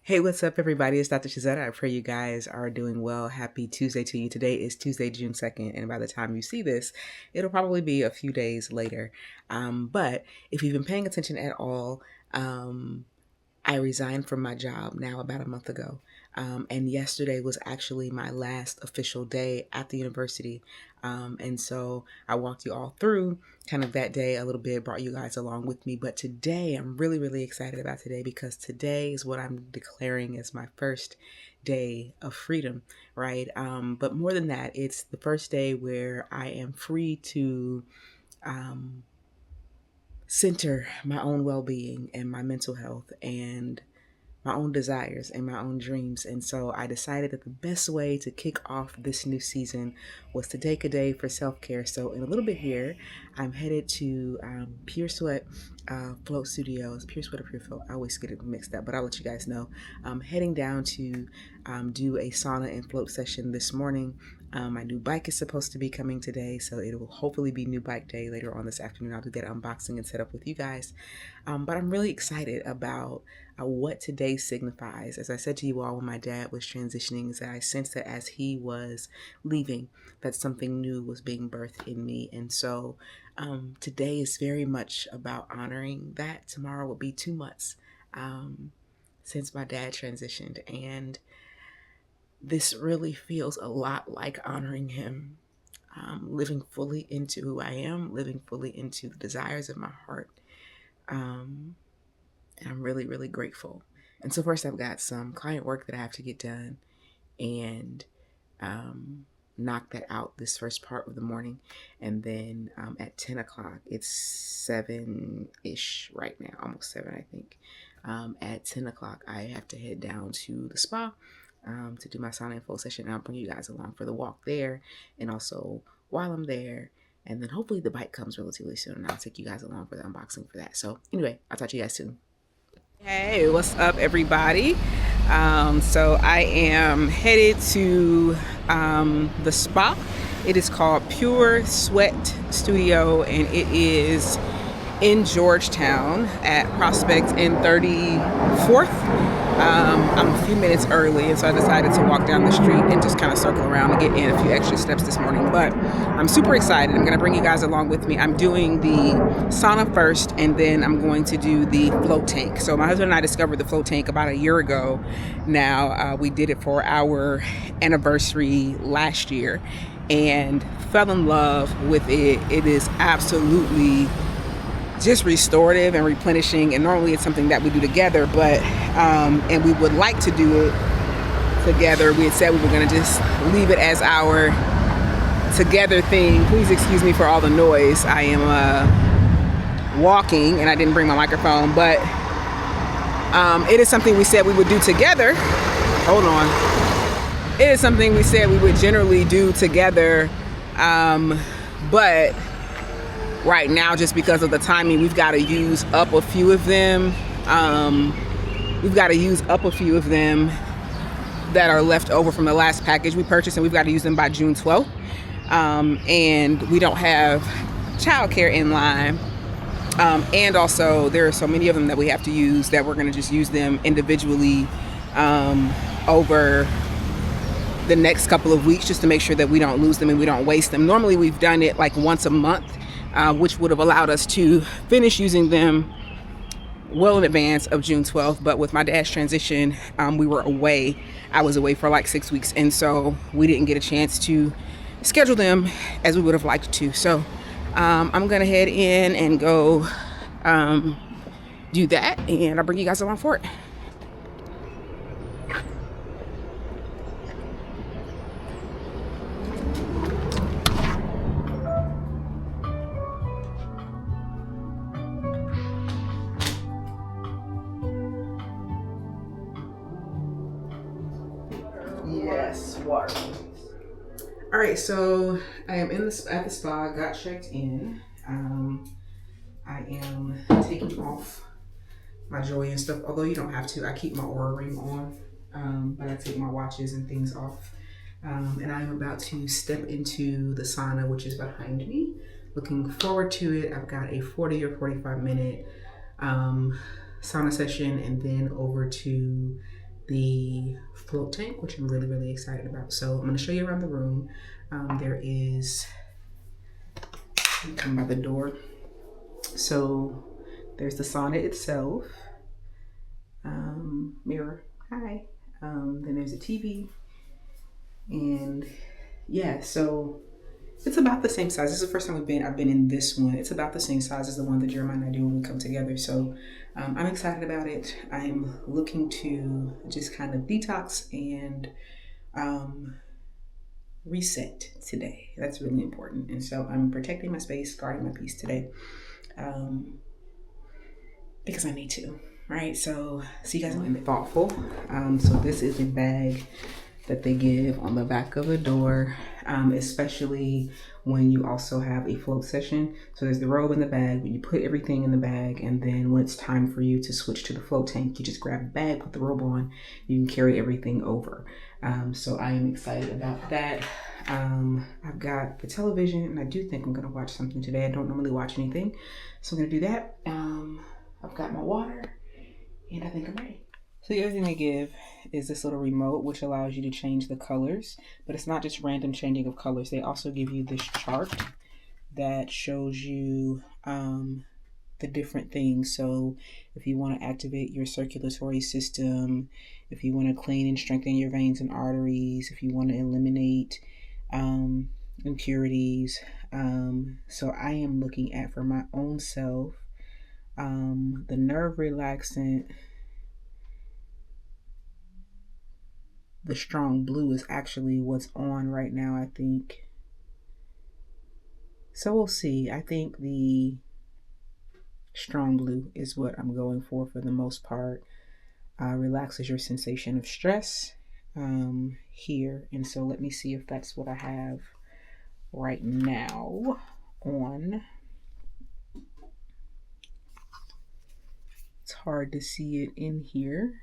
Hey, what's up, everybody? It's Dr. Shazetta. I pray you guys are doing well. Happy Tuesday to you. Today is Tuesday, June 2nd, and by the time you see this, it'll probably be a few days later. But if you've been paying attention at all, I resigned from my job now about a month ago. And yesterday was actually my last official day at the university. And so I walked you all through kind of that day a little bit, brought you guys along with me. But today, I'm really, really excited about today because today is what I'm declaring as my first day of freedom, right? But more than that, it's the first day where I am free to center my own well-being and my mental health and my own desires and my own dreams. And so I decided that the best way to kick off this new season was to take a day for self-care. So in a little bit here, I'm headed to Pure Sweat Float Studios. Pure Sweat or Pure Float, I always get it mixed up, but I'll let you guys know. I'm heading down to do a sauna and float session this morning. My new bike is supposed to be coming today, so it will hopefully be new bike day later on this afternoon. I'll do that unboxing and setup with you guys. But I'm really excited about what today signifies. As I said to you all when my dad was transitioning, is that I sensed that as he was leaving, that something new was being birthed in me. And so today is very much about honoring that. Tomorrow will be 2 months since my dad transitioned, and this really feels a lot like honoring him, living fully into who I am, living fully into the desires of my heart. And I'm really, really grateful. And so first I've got some client work that I have to get done and knock that out this first part of the morning. And then at 10 o'clock, it's 7-ish right now, almost 7, I think. At 10 o'clock, I have to head down to the spa to do my sauna and flow session. And I'll bring you guys along for the walk there and also while I'm there. And then hopefully the bike comes relatively soon and I'll take you guys along for the unboxing for that. So anyway, I'll talk to you guys soon. Hey, what's up, everybody? So I am headed to the spa. It is called Pure Sweat Studio, and it is in Georgetown at Prospect and 34th. I'm a few minutes early, and so I decided to walk down the street and just kind of circle around and get in a few extra steps this morning. But I'm super excited. I'm going to bring you guys along with me. I'm doing the sauna first, and then I'm going to do the float tank. So my husband and I discovered the float tank about a year ago now. We did it for our anniversary last year and fell in love with it. It is absolutely just restorative and replenishing, and normally it's something that we do together, but and we would like to do it together. We had said we were going to just leave it as our together thing. Please excuse me for all the noise. I am walking and I didn't bring my microphone, but it is something we said we would do together. Hold on. It is something we said we would generally do together, but right now, just because of the timing, we've got to use up a few of them. That are left over from the last package we purchased, and we've got to use them by June 12th. And we don't have childcare in line. And also, there are so many of them that we have to use that we're going to just use them individually over the next couple of weeks, just to make sure that we don't lose them and we don't waste them. Normally, we've done it like once a month. Which would have allowed us to finish using them well in advance of June 12th. But with my dad's transition, we were away. I was away for like 6 weeks. And so we didn't get a chance to schedule them as we would have liked to. So I'm going to head in and go do that. And I'll bring you guys along for it. Yes, water. All right, so I am at the spa. Got checked in. I am taking off my jewelry and stuff. Although you don't have to. I keep my Aura ring on, but I take my watches and things off. And I'm about to step into the sauna, which is behind me. Looking forward to it. I've got a 40 or 45 minute sauna session, and then over to the float tank, which I'm really, really excited about. So I'm going to show you around the room. There is, come by the door. So there's the sauna itself. Mirror, hi. Then there's a TV. And yeah, so it's about the same size. This is the first time I've been in this one. It's about the same size as the one that Jeremiah and I do when we come together. So I'm excited about it. I'm looking to just kind of detox and reset today. That's really important. And so I'm protecting my space, guarding my peace today, because I need to, right? So see you guys in the thoughtful. So this is a bag that they give on the back of the door, especially when you also have a float session. So there's the robe in the bag, but you put everything in the bag, and then when it's time for you to switch to the float tank, you just grab the bag, put the robe on, you can carry everything over. So I am excited about that. I've got the television, and I do think I'm gonna watch something today. I don't normally watch anything, so I'm gonna do that. I've got my water, and I think I'm ready. So the other thing they give is this little remote, which allows you to change the colors, but it's not just random changing of colors. They also give you this chart that shows you the different things. So if you want to activate your circulatory system, if you want to clean and strengthen your veins and arteries, if you want to eliminate impurities. So I am looking at, for my own self, the nerve relaxant. The strong blue is actually what's on right now, I think. So we'll see. I think the strong blue is what I'm going for the most part. Relaxes your sensation of stress here. And so let me see if that's what I have right now on. It's hard to see it in here.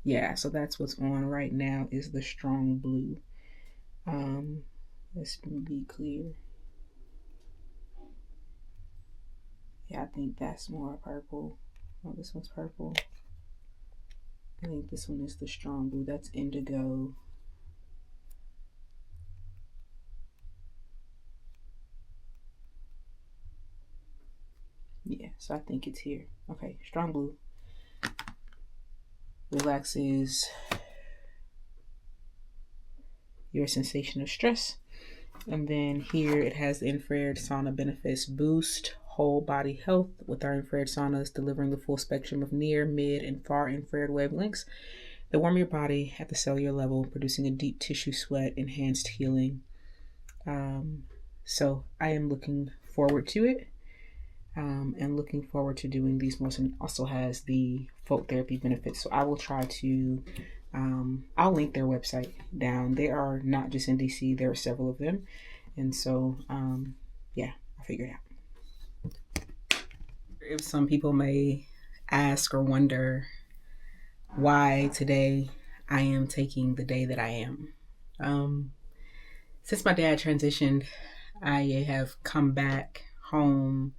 Yeah, so that's what's on right now, is the strong blue. Let's be clear. Yeah, I think that's more purple. Oh, this one's purple. I think this one is the strong blue. That's indigo. Yeah, so I think it's here. Okay, strong blue. Relaxes your sensation of stress. And then here it has the infrared sauna benefits: boost whole body health with our infrared saunas, delivering the full spectrum of near, mid, and far infrared wavelengths that warm your body at the cellular level, producing a deep tissue sweat, enhanced healing. So I am looking forward to it. And looking forward to doing these more. And also has the folk therapy benefits. So I will try to, I'll link their website down. They are not just in DC, there are several of them. And so, yeah, I'll figure it out. If some people may ask or wonder why today I am taking the day that I am. Since my dad transitioned, I have come back home,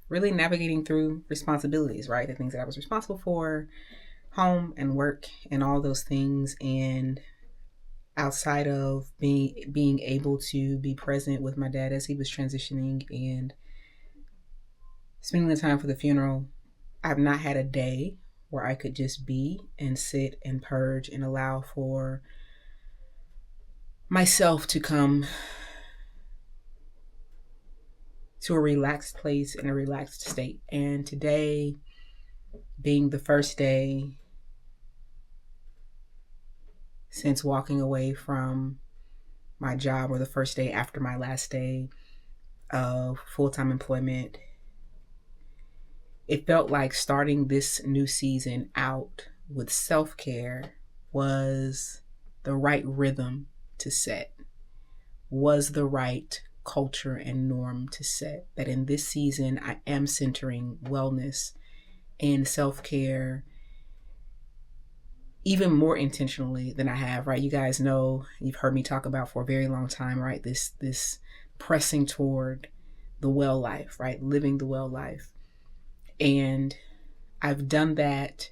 really navigating through responsibilities, right? The things that I was responsible for, home and work and all those things. And outside of being able to be present with my dad as he was transitioning and spending the time for the funeral, I've not had a day where I could just be and sit and purge and allow for myself to come to a relaxed place in a relaxed state. And today being the first day since walking away from my job, or the first day after my last day of full-time employment, it felt like starting this new season out with self-care was the right rhythm to set, was the right culture and norm to set. That in this season, I am centering wellness and self-care even more intentionally than I have, right? You guys know, you've heard me talk about for a very long time, right? This pressing toward the well life, right? Living the well life. And I've done that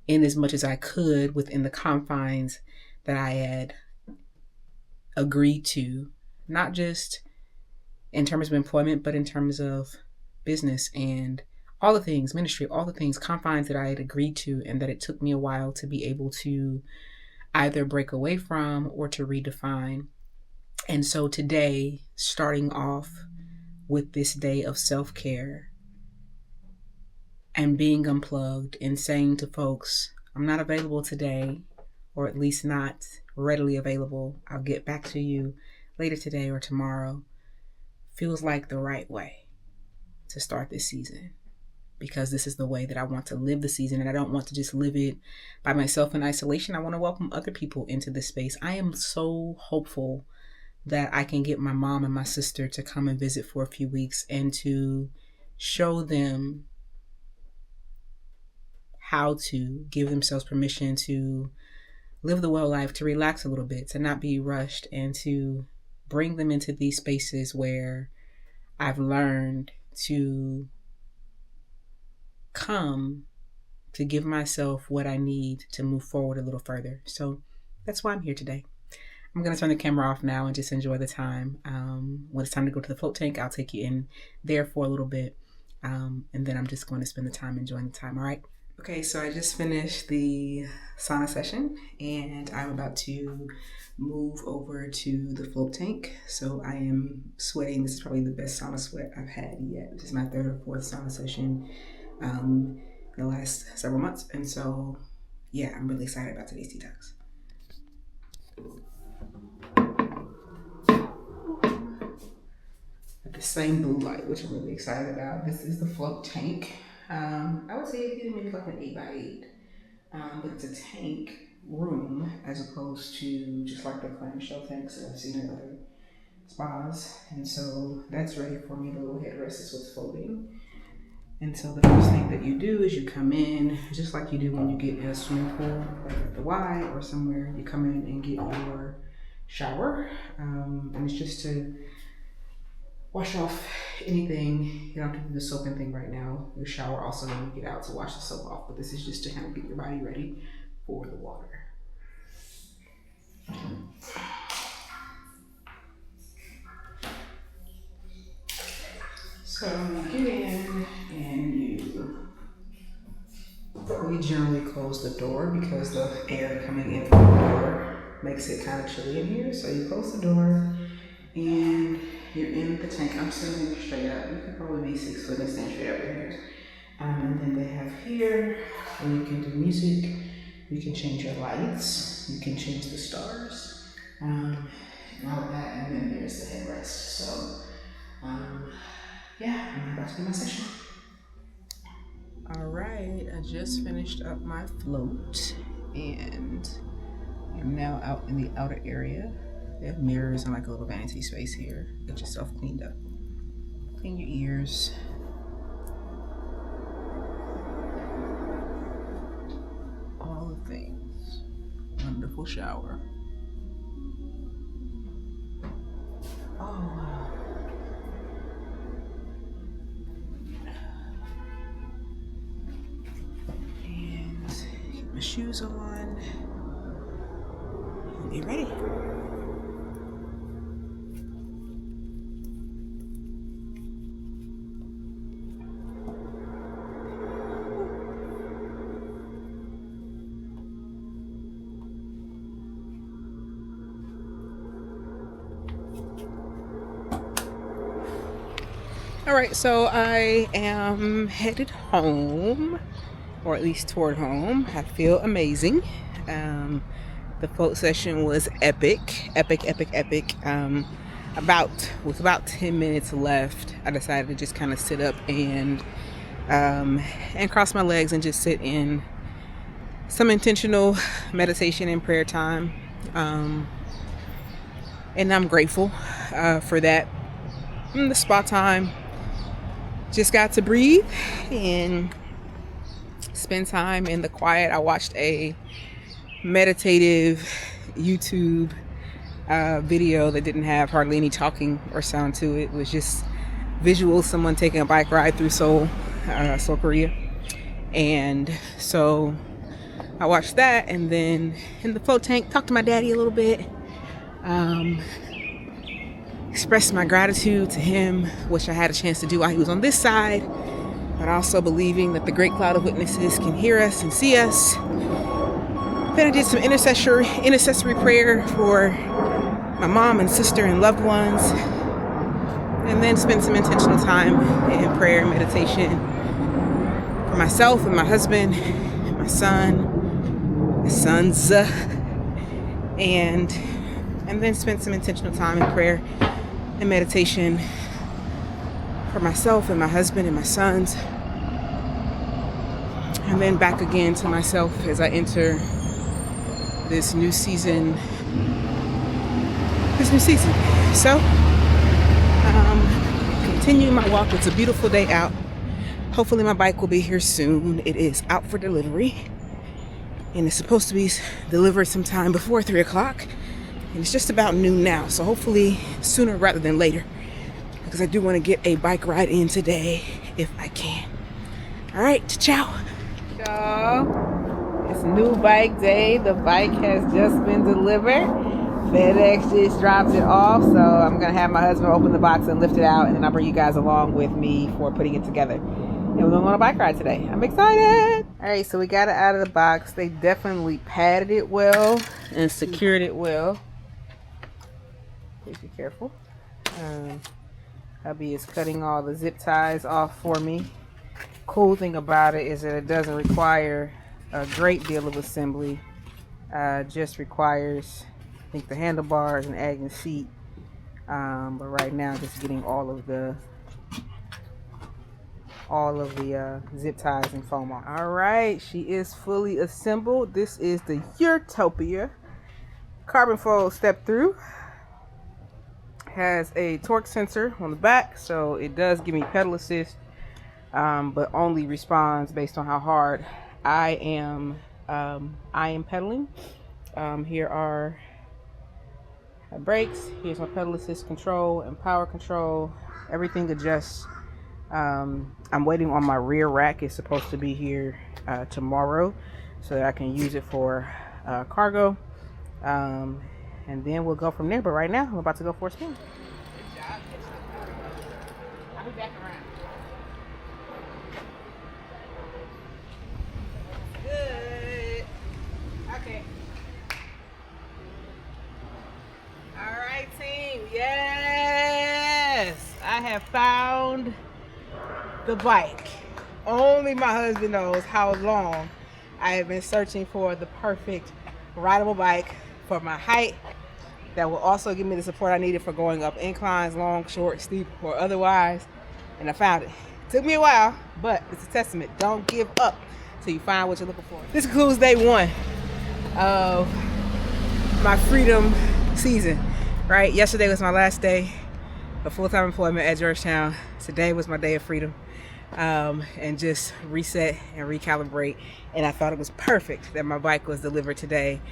in as much as I could within the confines that I had agreed to, not just in terms of employment, but in terms of business and all the things, ministry, all the things, confines that I had agreed to, and that it took me a while to be able to either break away from or to redefine. And so today, starting off with this day of self-care and being unplugged and saying to folks, I'm not available today, or at least not readily available. I'll get back to you later today or tomorrow, feels like the right way to start this season, because this is the way that I want to live the season, and I don't want to just live it by myself in isolation. I want to welcome other people into this space. I am so hopeful that I can get my mom and my sister to come and visit for a few weeks and to show them how to give themselves permission to live the well life, to relax a little bit, to not be rushed, and to bring them into these spaces where I've learned to come to give myself what I need to move forward a little further. So that's why I'm here today. I'm going to turn the camera off now and just enjoy the time. When it's time to go to the float tank, I'll take you in there for a little bit. And then I'm just going to spend the time enjoying the time. All right. Okay, so I just finished the sauna session and I'm about to move over to the float tank. So I am sweating. This is probably the best sauna sweat I've had yet. This is my third or fourth sauna session in the last several months. And so, yeah, I'm really excited about today's detox. At the same blue light, which I'm really excited about. This is the float tank. I would say it's maybe like an 8x8, but it's a tank room as opposed to just like the clamshell tanks that I've seen in other spas. And so that's ready for me. The little headrest is what's floating. And so the first thing that you do is you come in, just like you do when you get in a swimming pool, like at the Y or somewhere. You come in and get your shower, and it's just to wash off anything. You don't have to do the soaping thing right now. Your shower also when you get out to wash the soap off, but this is just to kind of get your body ready for the water. So you get in and we generally close the door because the air coming in from the door makes it kind of chilly in here. So you close the door and you're in the tank. I'm sitting straight up. You could probably be 6 foot and stand straight up in here. And then they have here where you can do music. You can change your lights. You can change the stars. And all of that. And then there's the headrest. So, yeah, I'm about to do my session. All right, I just finished up my float and I'm now out in the outer area. They have mirrors and like a little vanity space here. Get yourself cleaned up. Clean your ears. All the things. Wonderful shower. Oh, wow. And get my shoes on. And be ready. All right, so I am headed home, or at least toward home. I feel amazing. The float session was epic. With about 10 minutes left, I decided to just kind of sit up and cross my legs and just sit in some intentional meditation and prayer time. And I'm grateful for that. The spa time. Just got to breathe and spend time in the quiet. I watched a meditative YouTube video that didn't have hardly any talking or sound to it. It was just visual, someone taking a bike ride through Seoul. Seoul, Korea. And so I watched that, and then in the float tank, talked to my daddy a little bit. Expressed my gratitude to him, which I had a chance to do while he was on this side, but also believing that the great cloud of witnesses can hear us and see us. Then I did some intercessory prayer for my mom and sister and loved ones, and then spent some intentional time in prayer and meditation for myself and my husband, and my sons, and then spent some intentional time in prayer and meditation for myself and my husband and my sons, and then back again to myself as I enter this new season. So, continuing my walk. It's a beautiful day out. Hopefully my bike will be here soon. It is out for delivery, and it's supposed to be delivered sometime before 3 o'clock. And it's just about noon now, so hopefully sooner rather than later, because I do want to get a bike ride in today if I can. All right, ciao. Ciao. It's new bike day. The bike has just been delivered. FedEx just dropped it off, so I'm gonna have my husband open the box and lift it out, and then I'll bring you guys along with me for putting it together. And we're going on a bike ride today. I'm excited. All right, so we got it out of the box. They definitely padded it well and secured it well. Please be careful. Hubby is cutting all the zip ties off for me. Cool thing about it is that it doesn't require a great deal of assembly. Just requires, I think, the handlebars and adding the seat. But right now, just getting all of the zip ties and foam off. All right, she is fully assembled. This is the Utopia carbon fold step through. Has a torque sensor on the back, so it does give me pedal assist, but only responds based on how hard I am pedaling. Here are my brakes. Here's my pedal assist control and power control. Everything adjusts. I'm waiting on my rear rack. It's supposed to be here tomorrow, so that I can use it for cargo. And then we'll go from there. But right now, I'm about to go for a spin. Good job. I'll be back around. Good. Okay. All right, team. Yes. I have found the bike. Only my husband knows how long I have been searching for the perfect rideable bike for my height that will also give me the support I needed for going up inclines, long, short, steep, or otherwise. And I found it. Took me a while, but it's a testament. Don't give up till you find what you're looking for. This concludes day one of my freedom season, right? Yesterday was my last day of full-time employment at Georgetown. Today was my day of freedom, and just reset and recalibrate. And I thought it was perfect that my bike was delivered today.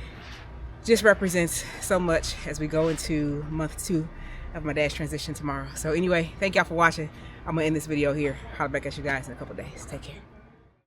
Just represents so much as we go into month 2 of my dad's transition tomorrow. So anyway, thank y'all for watching. I'm gonna end this video here. Holler back at you guys in a couple days. Take care.